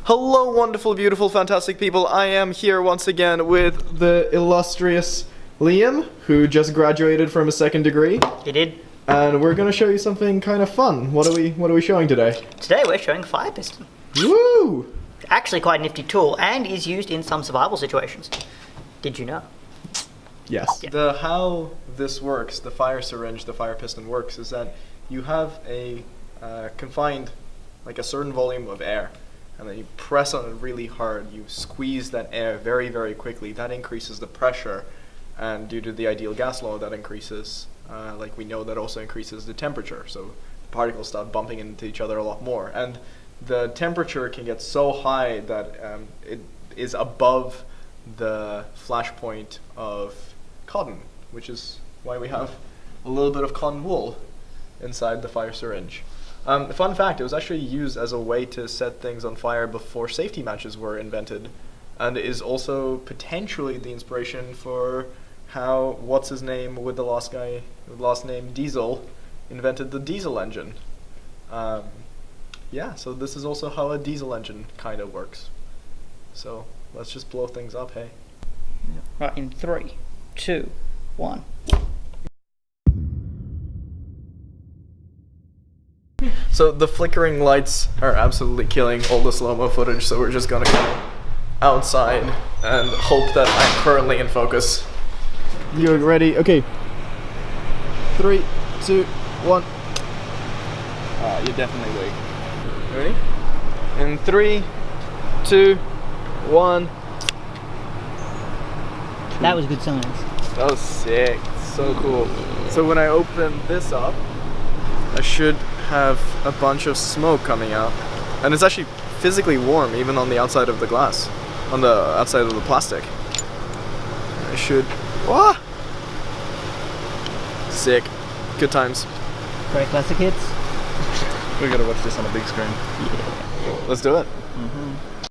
Hello, wonderful, beautiful, fantastic people. I am here once again with the illustrious Liam, who just graduated from a second degree. He did. And we're going to show you something kind of fun. What are we showing today? Today we're showing Fire Piston. Woo! Actually quite a nifty tool and is used in some survival situations. Did you know? Yes. Yeah. How this works, the fire syringe, the fire piston works, is that you have a confined, like a certain volume of air, and then you press on it really hard. You squeeze that air very, very quickly. That increases the pressure, and due to the ideal gas law, that increases, like we know, that also increases the temperature. So the particles start bumping into each other a lot more, and the temperature can get so high that it is above the flash point of cotton, which is why we have a little bit of cotton wool inside the fire syringe. Fun fact, it was actually used as a way to set things on fire before safety matches were invented, and is also potentially the inspiration for how what's-his-name with the last name Diesel invented the diesel engine. Yeah, so this is also how a diesel engine kind of works. So let's just blow things up, hey? Right, in 3, 2, 1. So the flickering lights are absolutely killing all the slow-mo footage, so we're just gonna go outside and hope that I'm currently in focus. You're ready? Okay. 3, 2, 1. You're definitely weak. Ready? In 3, 2, 1. That was good science. That was sick. So cool. So when I open this up, I should have a bunch of smoke coming out. And it's actually physically warm, even on the outside of the glass. On the outside of the plastic. I should... Wah! Sick. Good times. Very classic hits. We gotta watch this on a big screen. Let's do it. Mm-hmm.